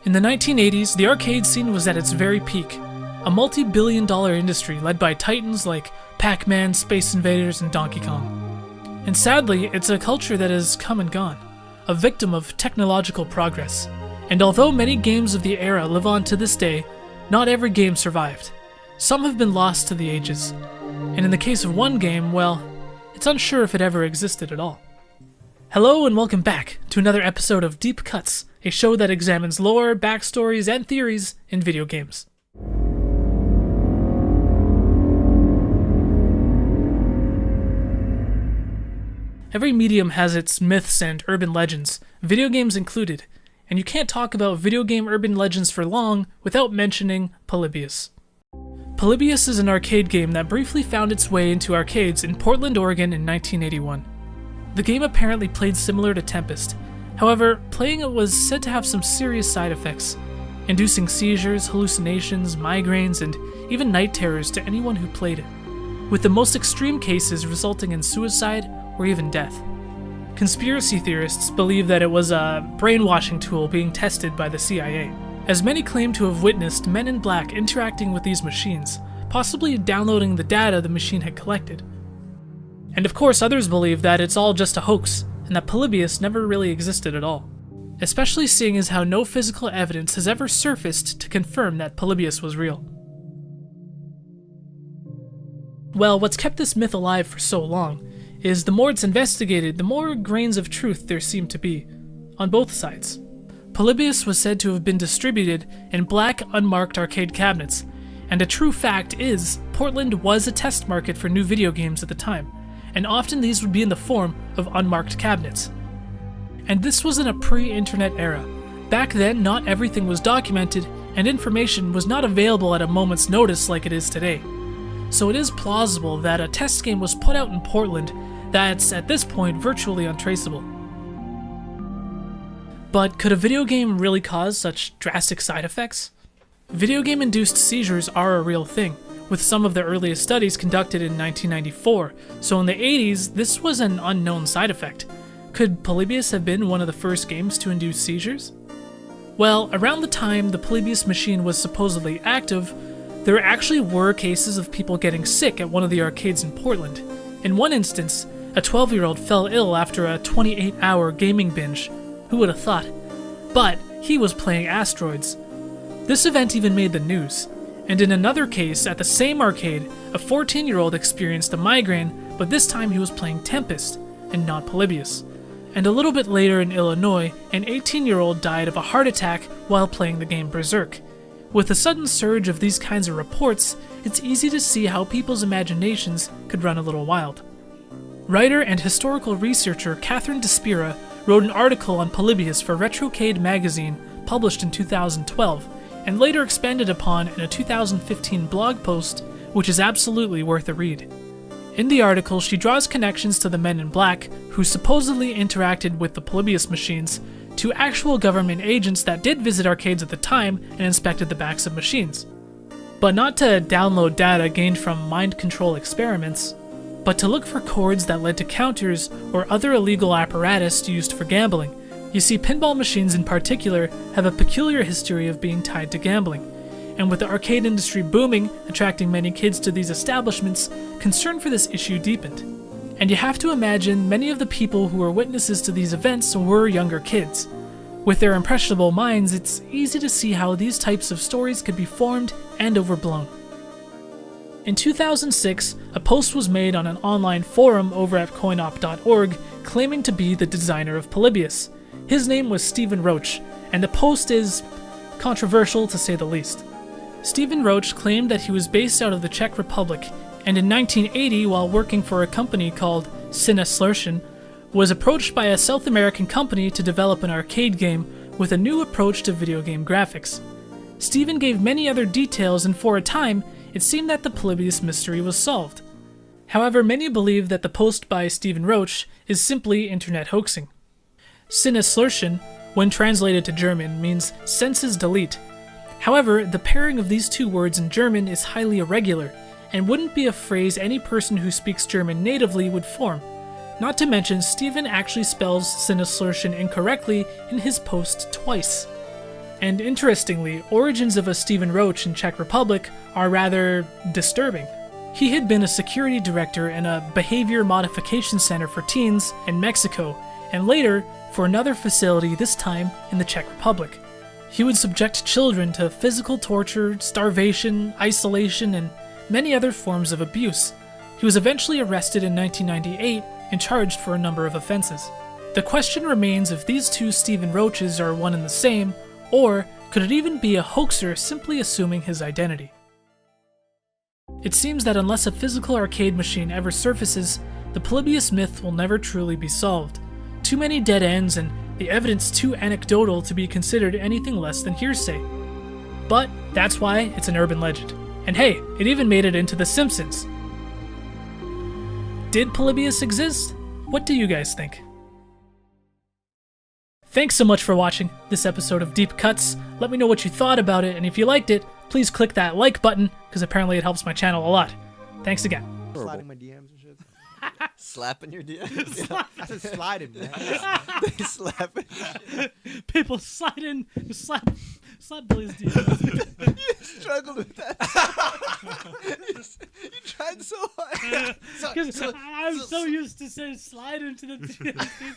In the 1980s, the arcade scene was at its very peak, a multi-billion-dollar industry led by titans like Pac-Man, Space Invaders, and Donkey Kong. And sadly, it's a culture that has come and gone, a victim of technological progress. And although many games of the era live on to this day, not every game survived. Some have been lost to the ages. And in the case of one game, well, it's unsure if it ever existed at all. Hello and welcome back to another episode of Deep Cuts, a show that examines lore, backstories, and theories in video games. Every medium has its myths and urban legends, video games included, and you can't talk about video game urban legends for long without mentioning Polybius. Polybius is an arcade game that briefly found its way into arcades in Portland, Oregon in 1981. The game apparently played similar to Tempest. However, playing it was said to have some serious side effects, inducing seizures, hallucinations, migraines, and even night terrors to anyone who played it, with the most extreme cases resulting in suicide or even death. Conspiracy theorists believe that it was a brainwashing tool being tested by the CIA, as many claim to have witnessed men in black interacting with these machines, possibly downloading the data the machine had collected. And of course, others believe that it's all just a hoax, and that Polybius never really existed at all, especially seeing as how no physical evidence has ever surfaced to confirm that Polybius was real. Well, what's kept this myth alive for so long is the more it's investigated, the more grains of truth there seem to be, on both sides. Polybius was said to have been distributed in black, unmarked arcade cabinets, and a true fact is, Portland was a test market for new video games at the time, and often these would be in the form of unmarked cabinets. And this was in a pre-internet era. Back then, not everything was documented, and information was not available at a moment's notice like it is today. So it is plausible that a test game was put out in Portland that's, at this point, virtually untraceable. But could a video game really cause such drastic side effects? Video game-induced seizures are a real thing, with some of the earliest studies conducted in 1994, so in the 80s, this was an unknown side effect. Could Polybius have been one of the first games to induce seizures? Well, around the time the Polybius machine was supposedly active, there actually were cases of people getting sick at one of the arcades in Portland. In one instance, a 12-year-old fell ill after a 28-hour gaming binge. Who would have thought? But he was playing Asteroids. This event even made the news. And in another case, at the same arcade, a 14-year-old experienced a migraine, but this time he was playing Tempest, and not Polybius. And a little bit later in Illinois, an 18-year-old died of a heart attack while playing the game Berserk. With a sudden surge of these kinds of reports, it's easy to see how people's imaginations could run a little wild. Writer and historical researcher Catherine Despira wrote an article on Polybius for Retrocade magazine, published in 2012, and later expanded upon in a 2015 blog post, which is absolutely worth a read. In the article, she draws connections to the men in black who supposedly interacted with the Polybius machines to actual government agents that did visit arcades at the time and inspected the backs of machines. But not to download data gained from mind control experiments, but to look for codes that led to counters or other illegal apparatus used for gambling. You see, pinball machines in particular have a peculiar history of being tied to gambling, and with the arcade industry booming, attracting many kids to these establishments, concern for this issue deepened. And you have to imagine many of the people who were witnesses to these events were younger kids. With their impressionable minds, it's easy to see how these types of stories could be formed and overblown. In 2006, a post was made on an online forum over at coinop.org claiming to be the designer of Polybius. His name was Stephen Roach, and the post is controversial to say the least. Stephen Roach claimed that he was based out of the Czech Republic, and in 1980, while working for a company called Seizures, was approached by a South American company to develop an arcade game with a new approach to video game graphics. Stephen gave many other details, and for a time, it seemed that the Polybius mystery was solved. However, many believe that the post by Stephen Roach is simply internet hoaxing. Seizures, when translated to German, means senses delete. However, the pairing of these two words in German is highly irregular, and wouldn't be a phrase any person who speaks German natively would form. Not to mention, Stephen actually spells Seizures incorrectly in his post twice. And interestingly, origins of a Stephen Roach in Czech Republic are rather disturbing. He had been a security director in a behavior modification center for teens in Mexico, and later for another facility, this time in the Czech Republic. He would subject children to physical torture, starvation, isolation, and many other forms of abuse. He was eventually arrested in 1998 and charged for a number of offenses. The question remains if these two Stephen Roaches are one and the same, or could it even be a hoaxer simply assuming his identity? It seems that unless a physical arcade machine ever surfaces, the Polybius myth will never truly be solved. Too many dead ends and the evidence too anecdotal to be considered anything less than hearsay. But that's why it's an urban legend. And hey, it even made it into The Simpsons. Did Polybius exist? What do you guys think? Thanks so much for watching this episode of Deep Cuts. Let me know what you thought about it, and if you liked it, please click that like button, because apparently it helps my channel a lot. Thanks again. Sliding my DMs and shit. Slapping your DMs? Yeah. I said sliding, man. They slapping. People slide in, slap Billy's DMs. You struggled with that. You tried so hard. Because I'm so used to saying slide into the DMs.